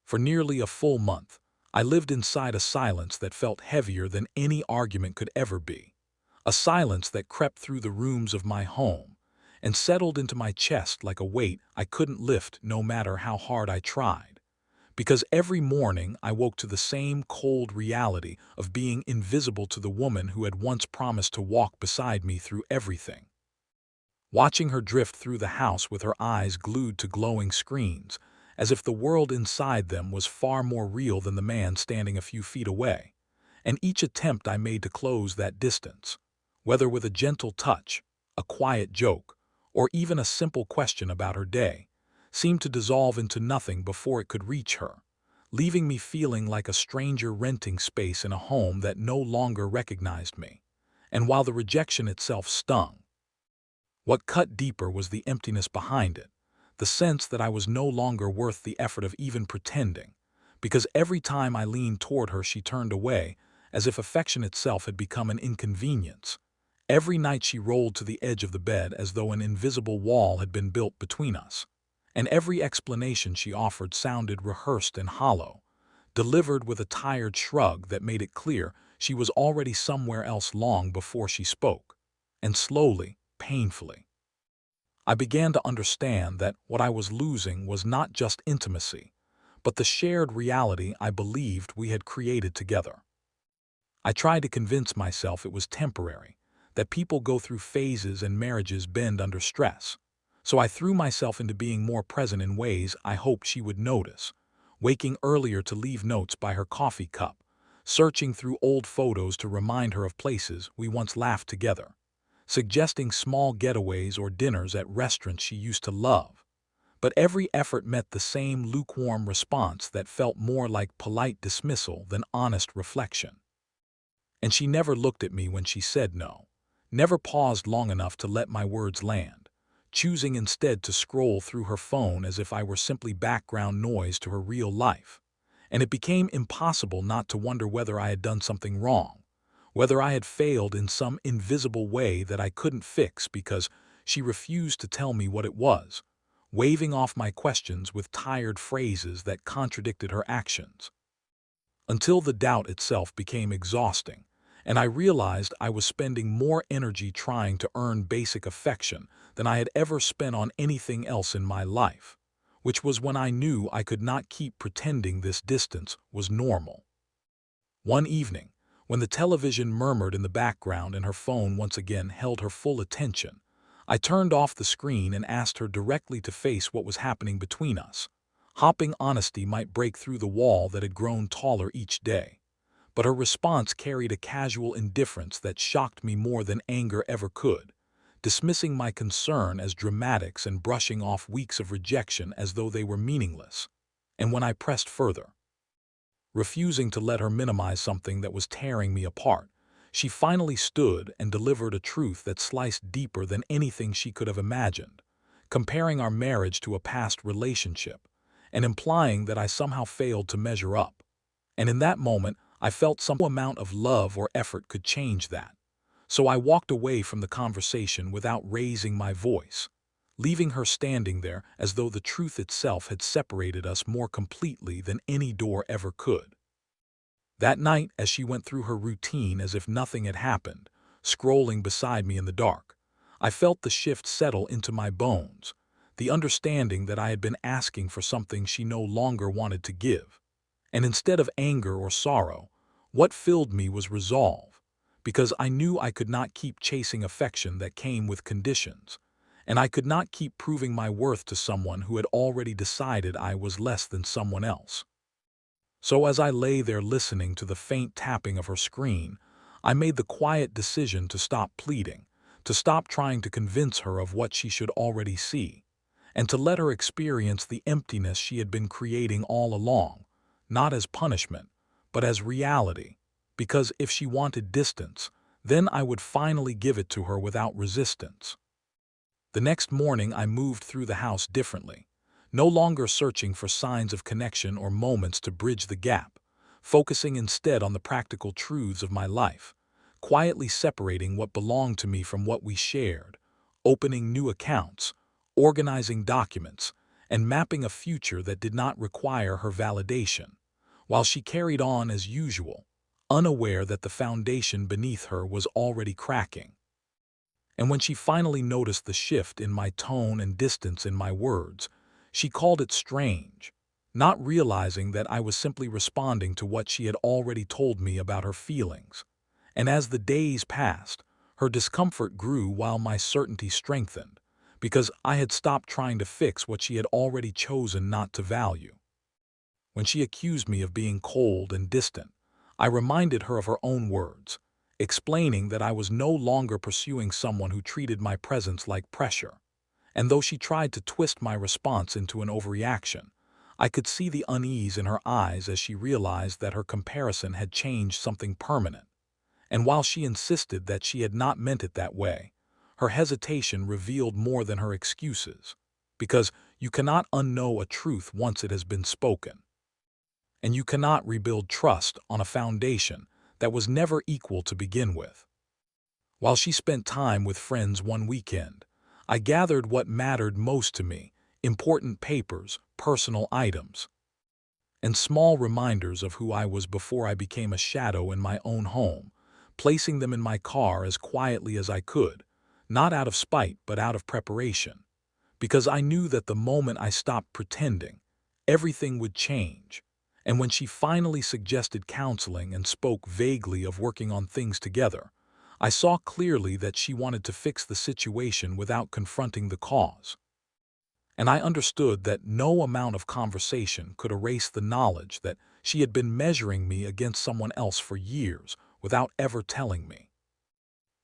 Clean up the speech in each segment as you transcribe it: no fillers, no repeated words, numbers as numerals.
For nearly a full month, I lived inside a silence that felt heavier than any argument could ever be. A silence that crept through the rooms of my home and settled into my chest like a weight I couldn't lift no matter how hard I tried. Because every morning I woke to the same cold reality of being invisible to the woman who had once promised to walk beside me through everything. Watching her drift through the house with her eyes glued to glowing screens, as if the world inside them was far more real than the man standing a few feet away. And each attempt I made to close that distance, whether with a gentle touch, a quiet joke, or even a simple question about her day, seemed to dissolve into nothing before it could reach her, leaving me feeling like a stranger renting space in a home that no longer recognized me. And while the rejection itself stung, what cut deeper was the emptiness behind it, the sense that I was no longer worth the effort of even pretending, because every time I leaned toward her she turned away, as if affection itself had become an inconvenience. Every night she rolled to the edge of the bed as though an invisible wall had been built between us, and every explanation she offered sounded rehearsed and hollow, delivered with a tired shrug that made it clear she was already somewhere else long before she spoke. And slowly, painfully, I began to understand that what I was losing was not just intimacy, but the shared reality I believed we had created together. I tried to convince myself it was temporary, that people go through phases and marriages bend under stress. So I threw myself into being more present in ways I hoped she would notice, waking earlier to leave notes by her coffee cup, searching through old photos to remind her of places we once laughed together, suggesting small getaways or dinners at restaurants she used to love. But every effort met the same lukewarm response that felt more like polite dismissal than honest reflection. And she never looked at me when she said no, never paused long enough to let my words land, choosing instead to scroll through her phone as if I were simply background noise to her real life. And it became impossible not to wonder whether I had done something wrong, whether I had failed in some invisible way that I couldn't fix because she refused to tell me what it was, waving off my questions with tired phrases that contradicted her actions. Until the doubt itself became exhausting, and I realized I was spending more energy trying to earn basic affection than I had ever spent on anything else in my life, which was when I knew I could not keep pretending this distance was normal. One evening, when the television murmured in the background and her phone once again held her full attention, I turned off the screen and asked her directly to face what was happening between us. Hoping honesty might break through the wall that had grown taller each day. But her response carried a casual indifference that shocked me more than anger ever could, dismissing my concern as dramatics and brushing off weeks of rejection as though they were meaningless. And when I pressed further, refusing to let her minimize something that was tearing me apart, she finally stood and delivered a truth that sliced deeper than anything she could have imagined, comparing our marriage to a past relationship, and implying that I somehow failed to measure up. And in that moment, I felt some amount of love or effort could change that. So I walked away from the conversation without raising my voice, leaving her standing there as though the truth itself had separated us more completely than any door ever could. That night, as she went through her routine as if nothing had happened, scrolling beside me in the dark, I felt the shift settle into my bones, the understanding that I had been asking for something she no longer wanted to give. And instead of anger or sorrow, what filled me was resolve, because I knew I could not keep chasing affection that came with conditions, and I could not keep proving my worth to someone who had already decided I was less than someone else. So as I lay there listening to the faint tapping of her screen, I made the quiet decision to stop pleading, to stop trying to convince her of what she should already see, and to let her experience the emptiness she had been creating all along, not as punishment, but as reality, because if she wanted distance, then I would finally give it to her without resistance. The next morning I moved through the house differently, no longer searching for signs of connection or moments to bridge the gap, focusing instead on the practical truths of my life, quietly separating what belonged to me from what we shared, opening new accounts, organizing documents, and mapping a future that did not require her validation, while she carried on as usual, unaware that the foundation beneath her was already cracking. And when she finally noticed the shift in my tone and distance in my words, she called it strange, not realizing that I was simply responding to what she had already told me about her feelings. And as the days passed, her discomfort grew while my certainty strengthened, because I had stopped trying to fix what she had already chosen not to value. When she accused me of being cold and distant, I reminded her of her own words, explaining that I was no longer pursuing someone who treated my presence like pressure. And though she tried to twist my response into an overreaction, I could see the unease in her eyes as she realized that her comparison had changed something permanent. And while she insisted that she had not meant it that way, her hesitation revealed more than her excuses, because you cannot unknow a truth once it has been spoken. And you cannot rebuild trust on a foundation that was never equal to begin with. While she spent time with friends one weekend, I gathered what mattered most to me: important papers, personal items, and small reminders of who I was before I became a shadow in my own home, placing them in my car as quietly as I could, not out of spite but out of preparation, because I knew that the moment I stopped pretending, everything would change. And when she finally suggested counseling and spoke vaguely of working on things together, I saw clearly that she wanted to fix the situation without confronting the cause. And I understood that no amount of conversation could erase the knowledge that she had been measuring me against someone else for years without ever telling me.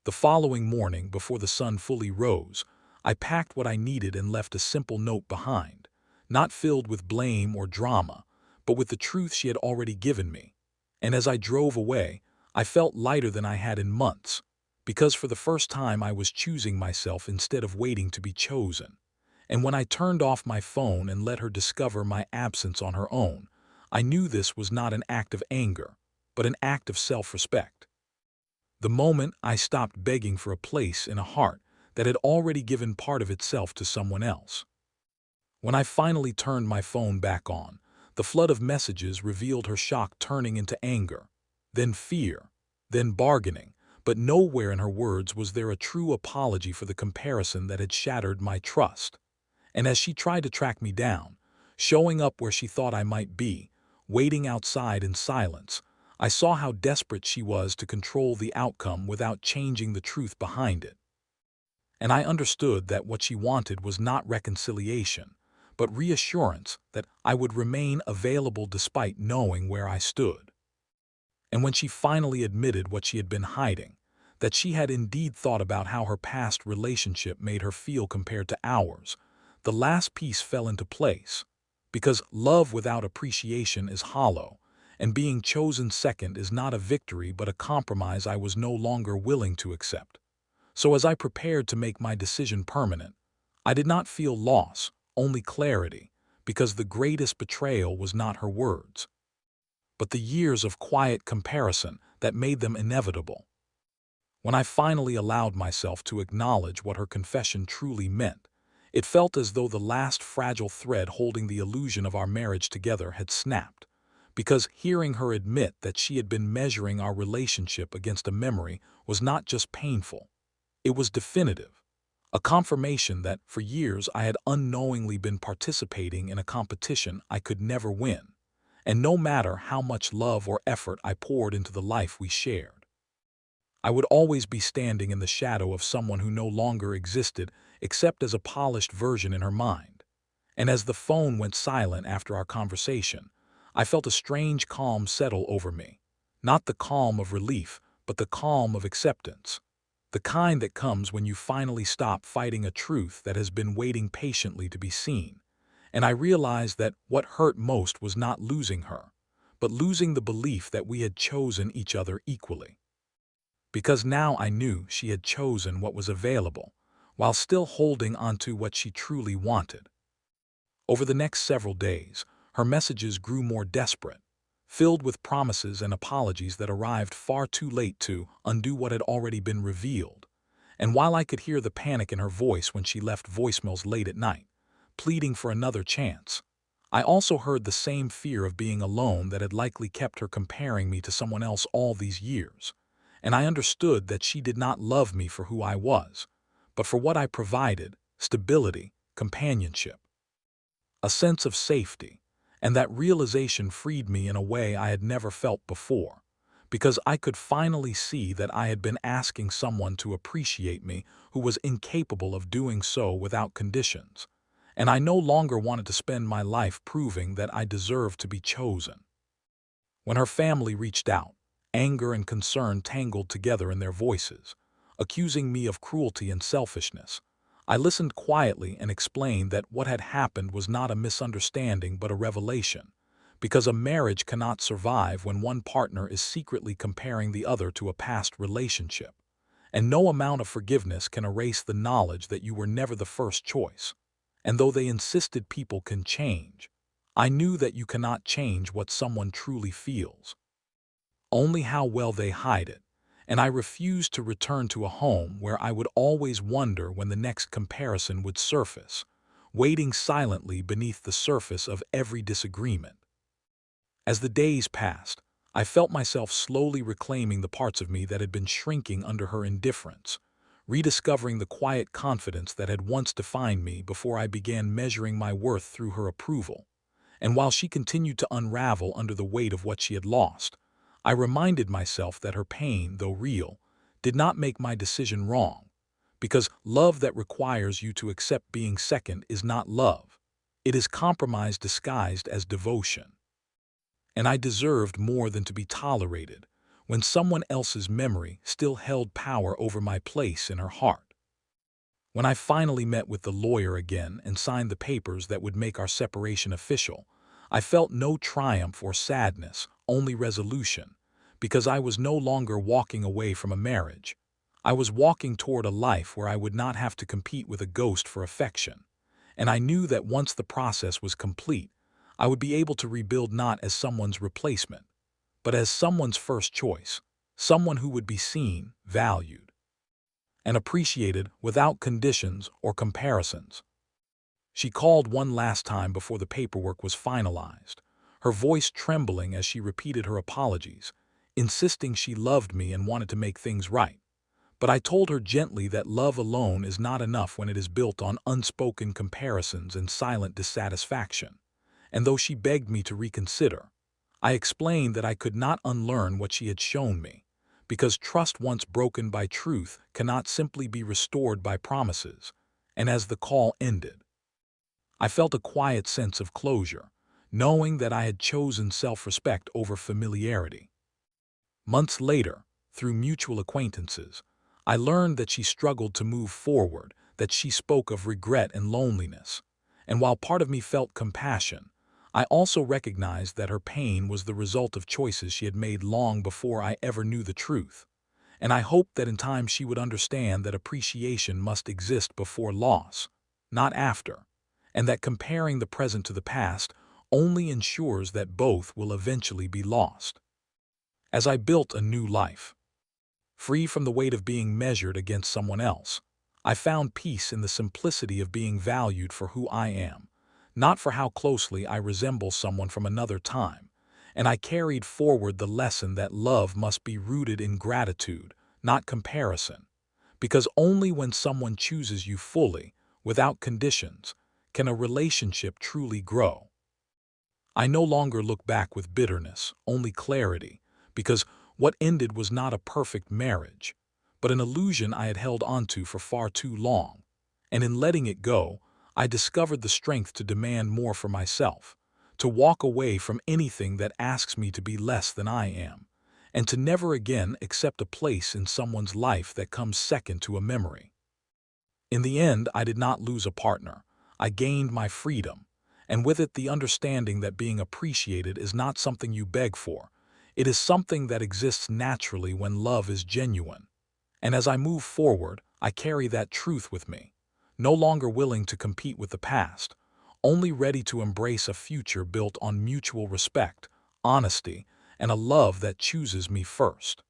The following morning, before the sun fully rose, I packed what I needed and left a simple note behind, not filled with blame or drama, but with the truth she had already given me. And as I drove away, I felt lighter than I had in months, because for the first time I was choosing myself instead of waiting to be chosen. And when I turned off my phone and let her discover my absence on her own, I knew this was not an act of anger, but an act of self-respect. The moment I stopped begging for a place in a heart that had already given part of itself to someone else. When I finally turned my phone back on, the flood of messages revealed her shock turning into anger, then fear, then bargaining, but nowhere in her words was there a true apology for the comparison that had shattered my trust. And as she tried to track me down, showing up where she thought I might be, waiting outside in silence, I saw how desperate she was to control the outcome without changing the truth behind it. And I understood that what she wanted was not reconciliation, but reassurance that I would remain available despite knowing where I stood. And when she finally admitted what she had been hiding, that she had indeed thought about how her past relationship made her feel compared to ours, the last piece fell into place, because love without appreciation is hollow, and being chosen second is not a victory but a compromise I was no longer willing to accept. So as I prepared to make my decision permanent, I did not feel loss, only clarity, because the greatest betrayal was not her words, but the years of quiet comparison that made them inevitable. When I finally allowed myself to acknowledge what her confession truly meant, it felt as though the last fragile thread holding the illusion of our marriage together had snapped, because hearing her admit that she had been measuring our relationship against a memory was not just painful, it was definitive, a confirmation that for years I had unknowingly been participating in a competition I could never win, and no matter how much love or effort I poured into the life we shared, I would always be standing in the shadow of someone who no longer existed except as a polished version in her mind. And as the phone went silent after our conversation, I felt a strange calm settle over me, not the calm of relief, but the calm of acceptance. The kind that comes when you finally stop fighting a truth that has been waiting patiently to be seen. And I realized that what hurt most was not losing her, but losing the belief that we had chosen each other equally. Because now I knew she had chosen what was available, while still holding onto what she truly wanted. Over the next several days, her messages grew more desperate, filled with promises and apologies that arrived far too late to undo what had already been revealed. And while I could hear the panic in her voice when she left voicemails late at night, pleading for another chance. I also heard the same fear of being alone that had likely kept her comparing me to someone else all these years. And I understood that she did not love me for who I was, but for what I provided: stability, companionship, a sense of safety. And that realization freed me in a way I had never felt before, because I could finally see that I had been asking someone to appreciate me who was incapable of doing so without conditions. And I no longer wanted to spend my life proving that I deserved to be chosen. When her family reached out, anger and concern tangled together in their voices, accusing me of cruelty and selfishness. I listened quietly and explained that what had happened was not a misunderstanding but a revelation, because a marriage cannot survive when one partner is secretly comparing the other to a past relationship, and no amount of forgiveness can erase the knowledge that you were never the first choice. And though they insisted people can change, I knew that you cannot change what someone truly feels, only how well they hide it, and I refused to return to a home where I would always wonder when the next comparison would surface, waiting silently beneath the surface of every disagreement. As the days passed, I felt myself slowly reclaiming the parts of me that had been shrinking under her indifference, rediscovering the quiet confidence that had once defined me before I began measuring my worth through her approval. And while she continued to unravel under the weight of what she had lost, I reminded myself that her pain, though real, did not make my decision wrong, because love that requires you to accept being second is not love. It is compromise disguised as devotion. And I deserved more than to be tolerated when someone else's memory still held power over my place in her heart. When I finally met with the lawyer again and signed the papers that would make our separation official, I felt no triumph or sadness, only resolution, because I was no longer walking away from a marriage. I was walking toward a life where I would not have to compete with a ghost for affection. And I knew that once the process was complete, I would be able to rebuild not as someone's replacement, but as someone's first choice, someone who would be seen, valued, and appreciated without conditions or comparisons. She called one last time before the paperwork was finalized, her voice trembling as she repeated her apologies, insisting she loved me and wanted to make things right. But I told her gently that love alone is not enough when it is built on unspoken comparisons and silent dissatisfaction. And though she begged me to reconsider, I explained that I could not unlearn what she had shown me, because trust once broken by truth cannot simply be restored by promises. And as the call ended, I felt a quiet sense of closure, knowing that I had chosen self-respect over familiarity. Months later, through mutual acquaintances, I learned that she struggled to move forward, that she spoke of regret and loneliness. And while part of me felt compassion, I also recognized that her pain was the result of choices she had made long before I ever knew the truth. And I hoped that in time she would understand that appreciation must exist before loss, not after, and that comparing the present to the past only ensures that both will eventually be lost. As I built a new life, free from the weight of being measured against someone else, I found peace in the simplicity of being valued for who I am, not for how closely I resemble someone from another time. And I carried forward the lesson that love must be rooted in gratitude, not comparison, because only when someone chooses you fully, without conditions, can a relationship truly grow. I no longer look back with bitterness, only clarity, because what ended was not a perfect marriage, but an illusion I had held onto for far too long. And in letting it go, I discovered the strength to demand more for myself, to walk away from anything that asks me to be less than I am, and to never again accept a place in someone's life that comes second to a memory. In the end, I did not lose a partner. I gained my freedom, and with it the understanding that being appreciated is not something you beg for. It is something that exists naturally when love is genuine. And as I move forward, I carry that truth with me, no longer willing to compete with the past, only ready to embrace a future built on mutual respect, honesty, and a love that chooses me first.